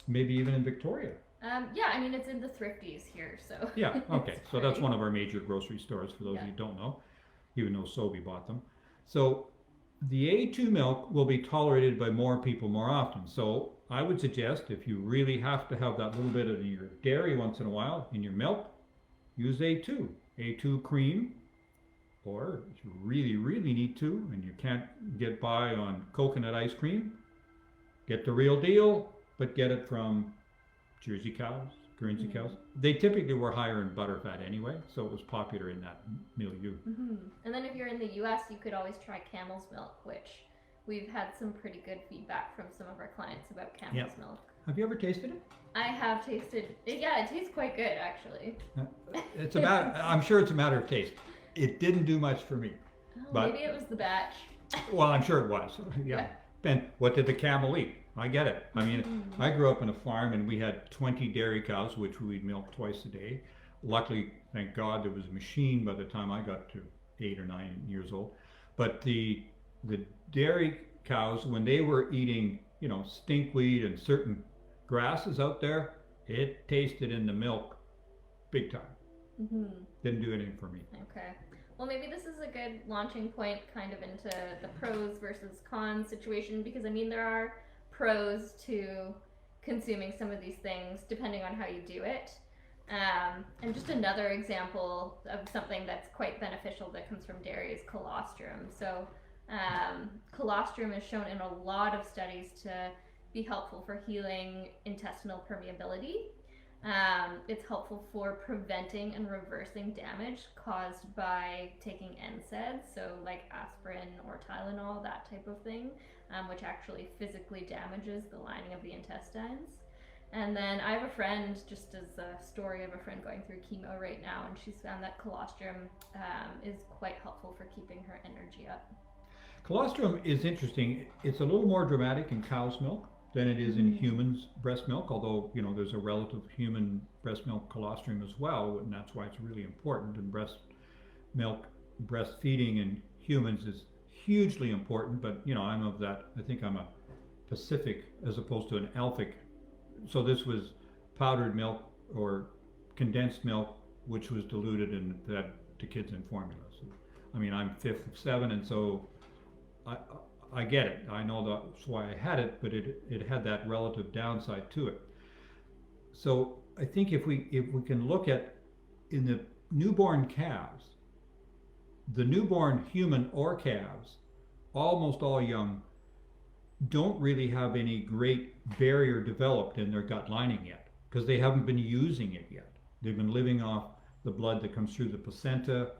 Maybe even in Victoria. Yeah, I mean, it's in the Thrifties here, so. Yeah, okay. It's So that's great. one of our major grocery stores for those Yeah. who don't know, even though Sobe bought them. So the A2 milk will be tolerated by more people more often. So I would suggest if you really have to have that little bit of your dairy once in a while in your milk, use A2. A2 cream, or if you really, really need to and you can't get by on coconut ice cream, get the real deal, but get it from Jersey cows, Guernsey cows. They typically were higher in butter fat anyway, so it was popular in that milieu. And then if you're in the US, you could always try camel's milk, which we've had some pretty good feedback from some of our clients about camel's milk. Have you ever tasted it? I have tasted it. Yeah, it tastes quite good, actually. It's a matter. I'm sure it's a matter of taste. It didn't do much for me. Oh, But- maybe it was the batch. Well, I'm sure it was. Yeah. And what did the camel eat? I get it. I mean, I grew up on a farm and we had 20 dairy cows, which we'd milk twice a day. Luckily, thank God, there was a machine by the time I got to 8 or 9 years old. But the dairy cows, when they were eating, you know, stinkweed and certain grasses out there, it tasted in the milk big time. Didn't do anything for me. Okay. Well, maybe this is a good launching point kind of into the pros versus cons situation, because I mean, there are pros to consuming some of these things depending on how you do it. And just another example of something that's quite beneficial that comes from dairy is colostrum. So colostrum is shown in a lot of studies to be helpful for healing intestinal permeability. It's helpful for preventing and reversing damage caused by taking NSAIDs, so like aspirin or Tylenol, that type of thing, which actually physically damages the lining of the intestines. And then I have a friend, just as a story of a friend going through chemo right now, and she's found that colostrum is quite helpful for keeping her energy up. Colostrum is interesting. It's a little more dramatic in cow's milk than it is in humans' breast milk, although, you know, there's a relative human breast milk colostrum as well, and that's why it's really important. And breast milk, breastfeeding in humans is hugely important, but, you know, I'm of that, I think I'm a Pacific as opposed to an Alphic. So this was powdered milk or condensed milk, which was diluted and fed to kids in formula. So, I mean, I'm 5th of 7, and so I get it. I know that's why I had it, but it had that relative downside to it. So I think if we can look at in the newborn calves, the newborn human or calves, almost all young, don't really have any great barrier developed in their gut lining yet because they haven't been using it yet. They've been living off the blood that comes through the placenta,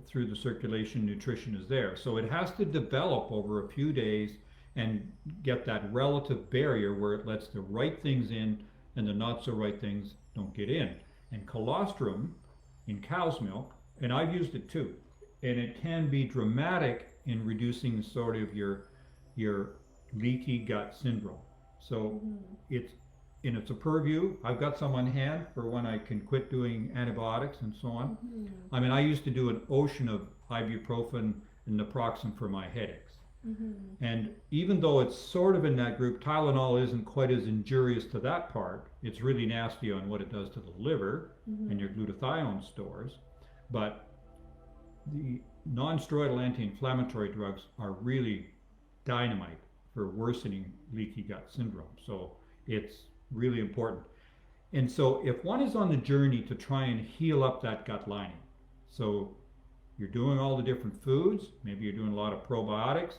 through the circulation. Nutrition is there. So it has to develop over a few days and get that relative barrier where it lets the right things in and the not so right things don't get in. And colostrum in cow's milk, and I've used it too, and it can be dramatic in reducing sort of your leaky gut syndrome. So it's a purview. I've got some on hand for when I can quit doing antibiotics and so on. I mean, I used to do an ocean of ibuprofen and naproxen for my headaches. And even though it's sort of in that group, Tylenol isn't quite as injurious to that part. It's really nasty on what it does to the liver and your glutathione stores. But the non-steroidal anti-inflammatory drugs are really dynamite for worsening leaky gut syndrome. So it's really important. And so if one is on the journey to try and heal up that gut lining, so you're doing all the different foods, maybe you're doing a lot of probiotics,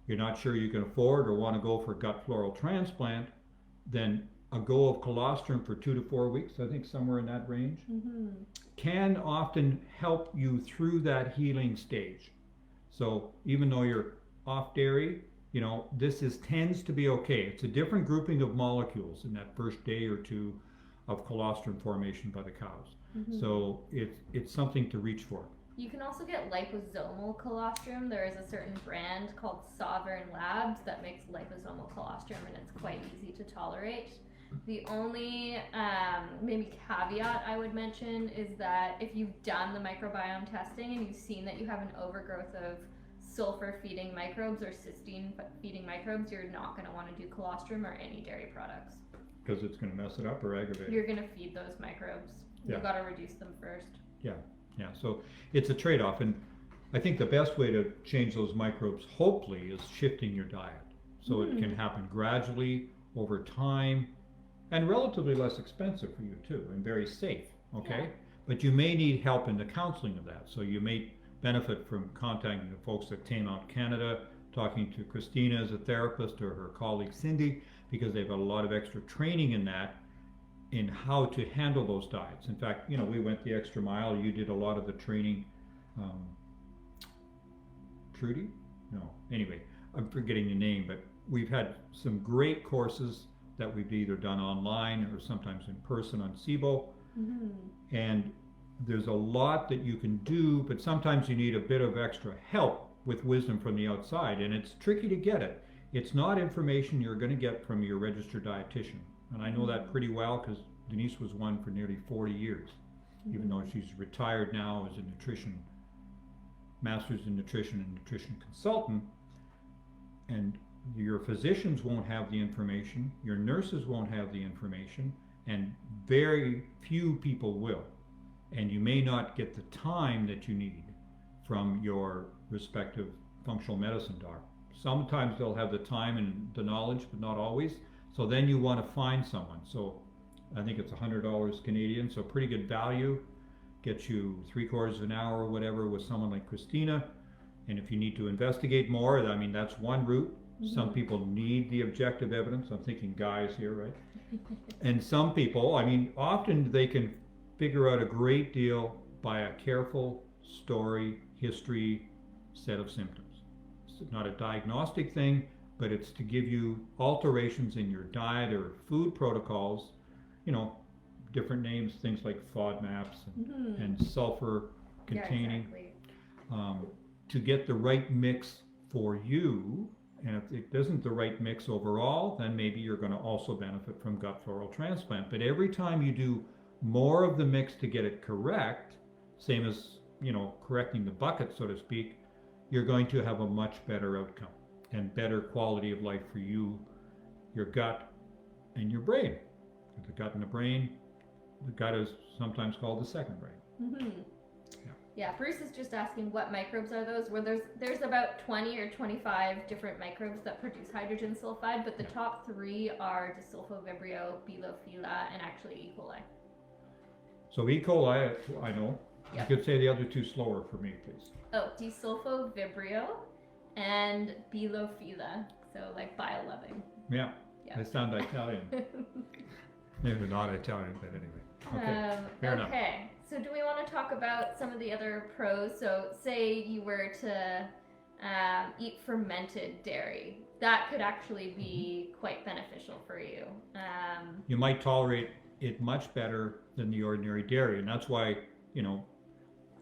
you're not sure you can afford or want to go for gut floral transplant, then a go of colostrum for 2 to 4 weeks, I think somewhere in that range, can often help you through that healing stage. So even though you're off dairy, you know, this tends to be okay. It's a different grouping of molecules in that first day or two of colostrum formation by the cows. So it's something to reach for. You can also get liposomal colostrum. There is a certain brand called Sovereign Labs that makes liposomal colostrum, and it's quite easy to tolerate. The only maybe caveat I would mention is that if you've done the microbiome testing and you've seen that you have an overgrowth of sulfur feeding microbes or cysteine feeding microbes, you're not going to want to do colostrum or any dairy products. Because it's going to mess it up or aggravate it. You're going to feed those microbes. Yeah. You've got to reduce them first. Yeah, so it's a trade-off, and I think the best way to change those microbes, hopefully, is shifting your diet. So it can happen gradually over time, and relatively less expensive for you too, and very safe, okay? Yeah. But you may need help in the counseling of that. So you may benefit from contacting the folks at Tame Out Canada, talking to Kristina as a therapist or her colleague Cindy, because they've got a lot of extra training in that, in how to handle those diets. In fact, we went the extra mile. You did a lot of the training. Trudy? No. Anyway, I'm forgetting the name, but we've had some great courses that we've either done online or sometimes in person on SIBO. And there's a lot that you can do, but sometimes you need a bit of extra help with wisdom from the outside, and it's tricky to get it. It's not information you're going to get from your registered dietitian. And I know that pretty well because Denise was one for nearly 40 years, even though she's retired now as a master's in nutrition and nutrition consultant. And your physicians won't have the information, your nurses won't have the information, and very few people will. And you may not get the time that you need from your respective functional medicine doc. Sometimes they'll have the time and the knowledge, but not always. So then you want to find someone. So I think it's $100 Canadian, so pretty good value. Gets you 3/4 of an hour or whatever with someone like Kristina. And if you need to investigate more, I mean, that's one route. Some people need the objective evidence. I'm thinking guys here, right? And some people, I mean, often they can figure out a great deal by a careful story, history, set of symptoms. It's not a diagnostic thing, but it's to give you alterations in your diet or food protocols, different names, things like FODMAPs and sulfur containing, to get the right mix for you. And if it isn't the right mix overall, then maybe you're going to also benefit from gut floral transplant. But every time you do more of the mix to get it correct, same as, correcting the bucket, so to speak, you're going to have a much better outcome and better quality of life for you, your gut, and your brain. The gut and the brain, the gut is sometimes called the second brain. Yeah, Bruce is just asking what microbes are those, where there's about 20 or 25 different microbes that produce hydrogen sulfide, but the top 3 are Disulfovibrio, Bilophila, and actually E. coli. So E. coli, I know. Yep. You could say the other 2 slower for me, please. Oh, Disulfovibrio and Bilophila, so like bile-loving. Yeah, they sound Italian. Maybe not Italian, but anyway. Okay, fair enough. Okay, so do we want to talk about some of the other pros? So say you were to eat fermented dairy. That could actually be quite beneficial for you. You might tolerate it much better than the ordinary dairy, and that's why,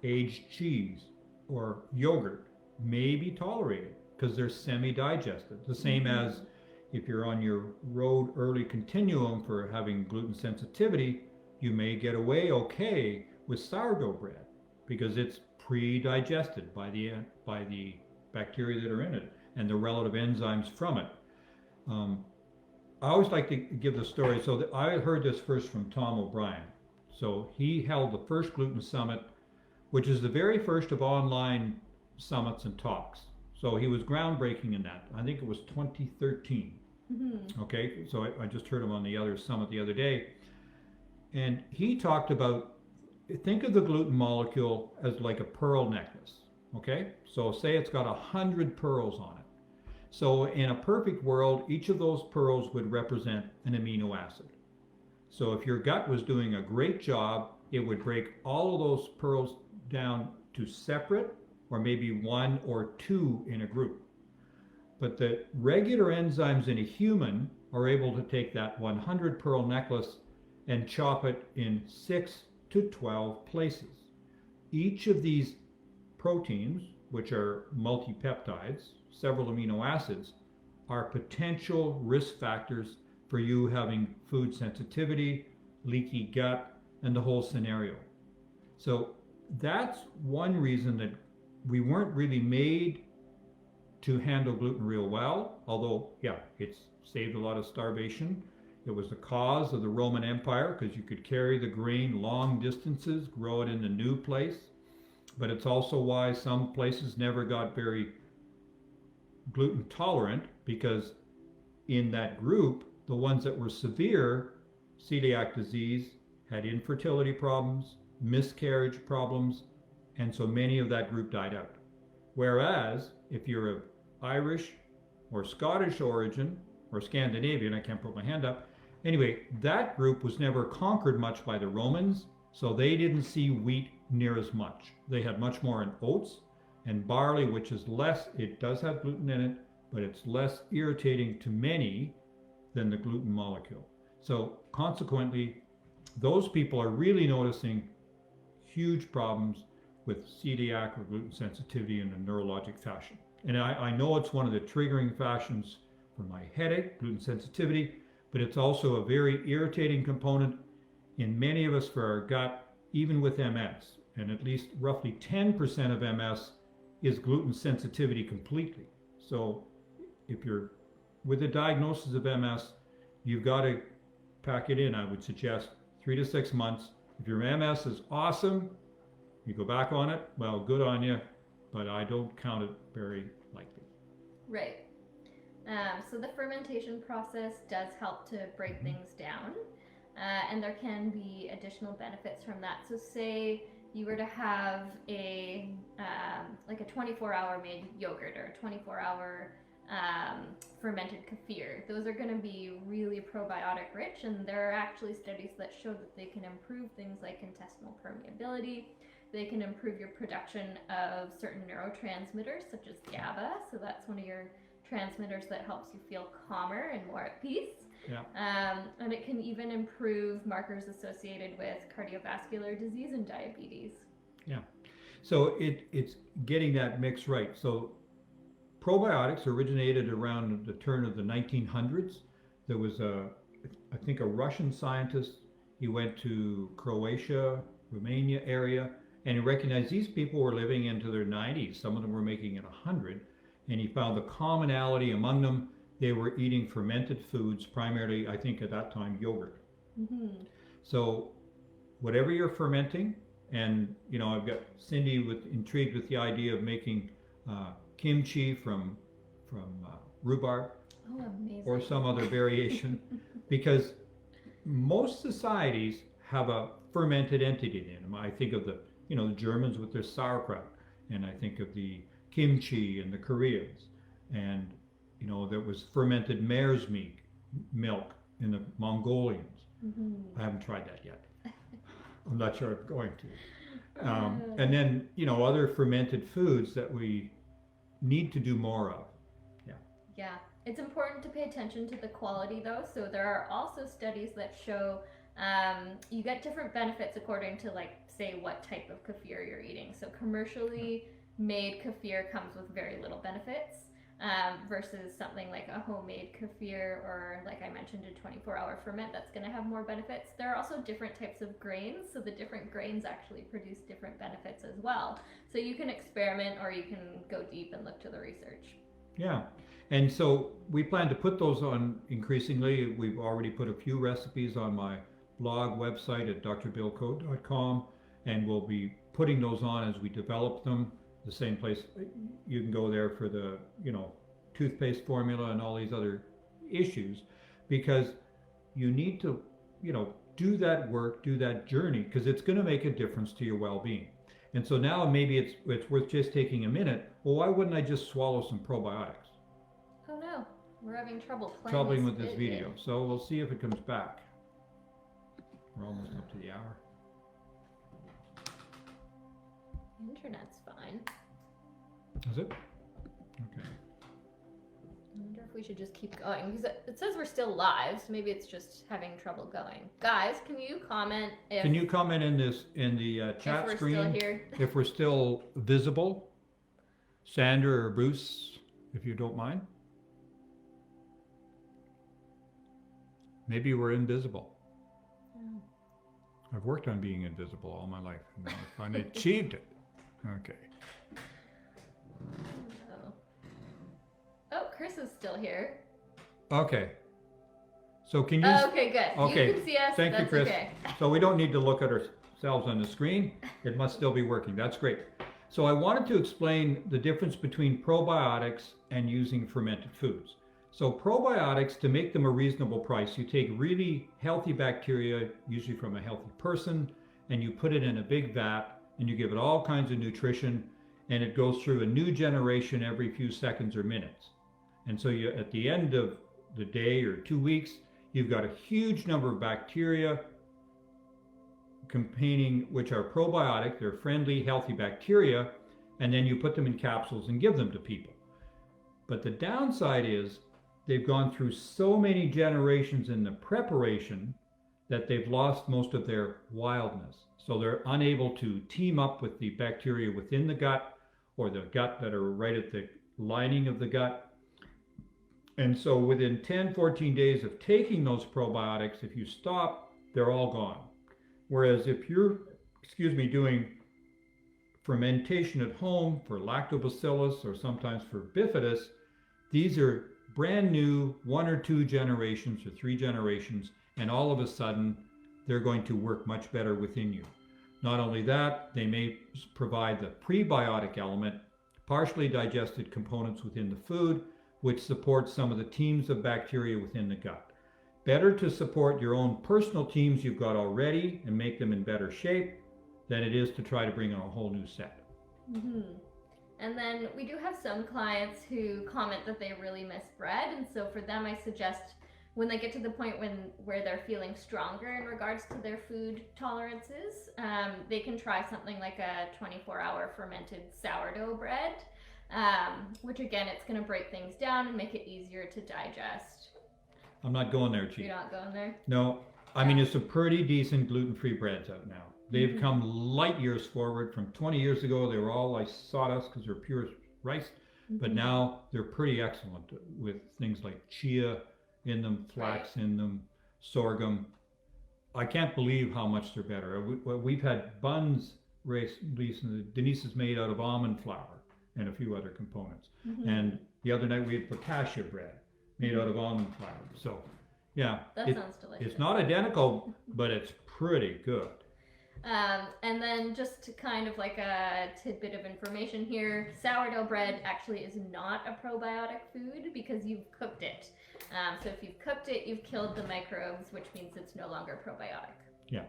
aged cheese or yogurt may be tolerated because they're semi-digested. The same as if you're on your road early continuum for having gluten sensitivity, you may get away okay with sourdough bread because it's pre-digested by the bacteria that are in it and the relative enzymes from it. I always like to give the story. So I heard this first from Tom O'Brien. So he held the first gluten summit, which is the very first of online summits and talks. So he was groundbreaking in that. I think it was 2013. Okay, so I just heard him on the other summit the other day. And he talked about, think of the gluten molecule as like a pearl necklace. Okay, so say it's got 100 pearls on it. So in a perfect world, each of those pearls would represent an amino acid. So if your gut was doing a great job, it would break all of those pearls down to separate, or maybe 1 or 2 in a group. But the regular enzymes in a human are able to take that 100 pearl necklace and chop it in 6 to 12 places. Each of these proteins, which are multipeptides, several amino acids, are potential risk factors for you having food sensitivity, leaky gut, and the whole scenario. So that's one reason that we weren't really made to handle gluten real well, although, yeah, it's saved a lot of starvation. It was the cause of the Roman Empire because you could carry the grain long distances, grow it in a new place. But it's also why some places never got very gluten tolerant, because in that group, the ones that were severe celiac disease had infertility problems, miscarriage problems, and so many of that group died out. Whereas if you're of Irish or Scottish origin, or Scandinavian, I can't put my hand up, anyway, that group was never conquered much by the Romans, so they didn't see wheat near as much. They had much more in oats and barley, which is less, it does have gluten in it, but it's less irritating to many than the gluten molecule. So consequently, those people are really noticing huge problems with celiac or gluten sensitivity in a neurologic fashion. And I know it's one of the triggering fashions for my headache, gluten sensitivity, but it's also a very irritating component in many of us for our gut, even with MS. And at least roughly 10% of MS is gluten sensitivity completely. So if you're with a diagnosis of MS, you've got to pack it in. I would suggest 3 to 6 months. If your MS is awesome, you go back on it, well, good on you, but I don't count it very likely. Right. So the fermentation process does help to break things down, and there can be additional benefits from that. So say you were to have a like a 24-hour made yogurt or a 24-hour fermented kefir. Those are going to be really probiotic rich, and there are actually studies that show that they can improve things like intestinal permeability. They can improve your production of certain neurotransmitters such as GABA. So that's one of your transmitters that helps you feel calmer and more at peace. Yeah. And it can even improve markers associated with cardiovascular disease and diabetes. Yeah. So it's getting that mix right. So probiotics originated around the turn of the 1900s. There was I think a Russian scientist. He went to Croatia, Romania area, and he recognized these people were living into their 90s. Some of them were making it 100. And he found the commonality among them. They were eating fermented foods, primarily, I think at that time, yogurt. Mm-hmm. So whatever you're fermenting, and you know, I've got Cindy intrigued with the idea of making kimchi from rhubarb. Oh, amazing. Or some other variation, because most societies have a fermented entity in them. I think of the Germans with their sauerkraut, and I think of the kimchi and the Koreans, and there was fermented mare's milk in the Mongolians. Mm-hmm. I haven't tried that yet. I'm not sure I'm going to. And then other fermented foods that we need to do more of. Yeah, it's important to pay attention to the quality though. So there are also studies that show you get different benefits according to, like, say what type of kefir you're eating. So commercially made kefir comes with very little benefits versus something like a homemade kefir, or like I mentioned, a 24-hour ferment that's going to have more benefits. There are also different types of grains, so the different grains actually produce different benefits as well. So you can experiment, or you can go deep and look to the research. Yeah. And so we plan to put those on increasingly. We've already put a few recipes on my blog website at drbillcode.com, and we'll be putting those on as we develop them. The same place you can go there for the toothpaste formula and all these other issues, because you need to do that work, do that journey, because it's going to make a difference to your well-being. And so now maybe it's worth just taking a minute. Well, why wouldn't I just swallow some probiotics? Oh no, we're having Troubling with this video. So we'll see if it comes back. We're almost up to the hour. Internet's fine. Is it? Okay. I wonder if we should just keep going, because it says we're still live, so maybe it's just having trouble going. Guys, can you comment if... Can you comment in the chat if screen we're still here? if we're still visible? Sandra or Bruce, if you don't mind. Maybe we're invisible. Oh. I've worked on being invisible all my life, and I finally achieved it. Okay. Oh, Chris is still here. Okay. So can you? Oh, okay, good. Okay. You can see us. Thank you, That's Chris. okay. So we don't need to look at ourselves on the screen. It must still be working. That's great. So I wanted to explain the difference between probiotics and using fermented foods. So probiotics, to make them a reasonable price, you take really healthy bacteria, usually from a healthy person, and you put it in a big vat, and you give it all kinds of nutrition, and it goes through a new generation every few seconds or minutes. And so you, at the end of the day or 2 weeks, you've got a huge number of bacteria containing, which are probiotic, they're friendly, healthy bacteria, and then you put them in capsules and give them to people. But the downside is they've gone through so many generations in the preparation that they've lost most of their wildness. So they're unable to team up with the bacteria within the gut or the gut that are right at the lining of the gut. And so within 10, 14 days of taking those probiotics, if you stop, they're all gone. Whereas if you're, doing fermentation at home for lactobacillus or sometimes for bifidus, these are brand new 1 or 2 generations or 3 generations, and all of a sudden they're going to work much better within you. Not only that, they may provide the prebiotic element, partially digested components within the food, which supports some of the teams of bacteria within the gut. Better to support your own personal teams you've got already and make them in better shape than it is to try to bring in a whole new set. Mm-hmm. And then we do have some clients who comment that they really miss bread, and so for them I suggest when they get to the point where they're feeling stronger in regards to their food tolerances, they can try something like a 24-hour fermented sourdough bread, which again, it's going to break things down and make it easier to digest. I'm not going there, Chief. You're not going there? No. I mean, it's some pretty decent gluten-free breads out now. They've come light years forward. From 20 years ago, they were all like sawdust because they're pure rice. But now they're pretty excellent with things like chia in them, flax in them, sorghum. I can't believe how much they're better. We've had buns recently. Denise is made out of almond flour and a few other components. And the other night we had focaccia bread made out of almond flour. So yeah, that sounds delicious. It's not identical, but it's pretty good. And then just kind of like a tidbit of information here, sourdough bread actually is not a probiotic food because you've cooked it. So if you've cooked it, you've killed the microbes, which means it's no longer probiotic. Yeah.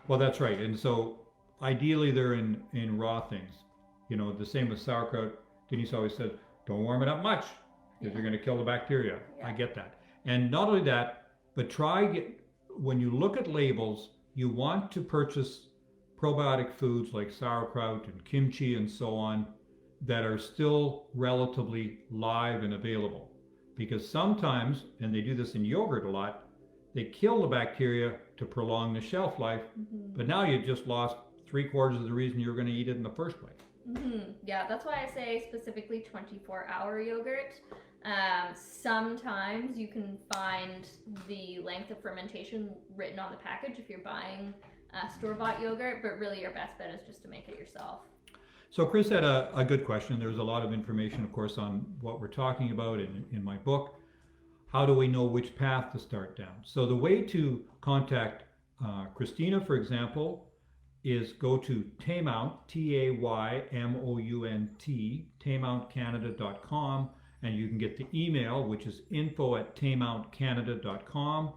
Well, that's right. And so ideally they're in raw things. You know, the same with sauerkraut. Denise always said, don't warm it up much because you're going to kill the bacteria. I get that. And not only that, but when you look at labels, you want to purchase probiotic foods like sauerkraut and kimchi and so on that are still relatively live and available. Because sometimes, and they do this in yogurt a lot, they kill the bacteria to prolong the shelf life, but now you just lost 3/4 of the reason you were going to eat it in the first place. Yeah, that's why I say specifically 24-hour yogurt. Sometimes you can find the length of fermentation written on the package if you're buying store-bought yogurt, but really your best bet is just to make it yourself. So Chris had a good question. There's a lot of information, of course, on what we're talking about in my book. How do we know which path to start down? So the way to contact Kristina, for example, is go to Taymount, Taymount, taymountcanada.com, and you can get the email, which is info@taymountcanada.com,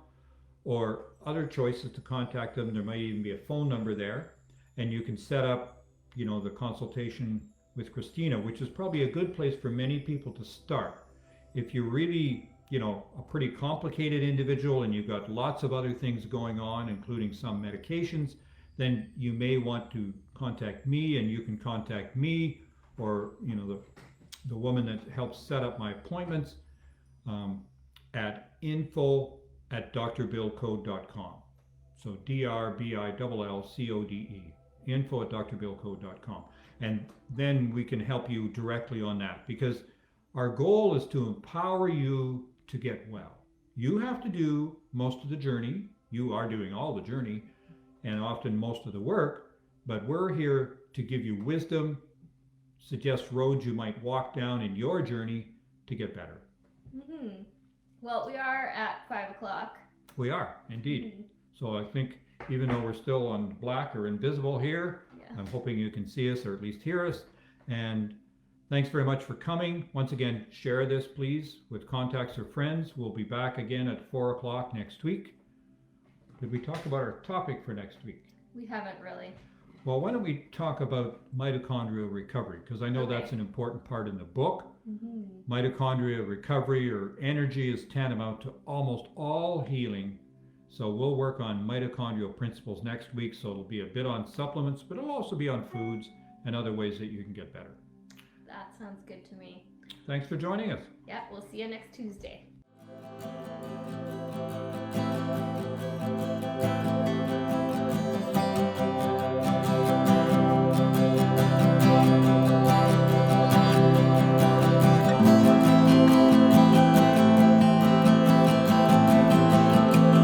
or other choices to contact them. There might even be a phone number there, and you can set up, the consultation with Kristina, which is probably a good place for many people to start. If you're really, a pretty complicated individual and you've got lots of other things going on, including some medications, then you may want to contact me, and you can contact me or, the woman that helps set up my appointments at info@drbillcode.com. So DRBILLCODE, info@drbillcode.com. And then we can help you directly on that, because our goal is to empower you to get well. You have to do most of the journey. You are doing all the journey and often most of the work, but we're here to give you wisdom, suggest roads you might walk down in your journey to get better. Mm-hmm. Well, we are at 5 o'clock. We are, indeed. Mm-hmm. So I think even though we're still on black or invisible here, Yeah. I'm hoping you can see us or at least hear us. And thanks very much for coming. Once again, share this, please, with contacts or friends. We'll be back again at 4 o'clock next week. Did we talk about our topic for next week? We haven't really. Well, why don't we talk about mitochondrial recovery? Because I know Okay. that's an important part in the book. Mm-hmm. Mitochondrial recovery or energy is tantamount to almost all healing. So we'll work on mitochondrial principles next week. So it'll be a bit on supplements, but it'll also be on foods and other ways that you can get better. That sounds good to me. Thanks for joining us. Yeah, we'll see you next Tuesday.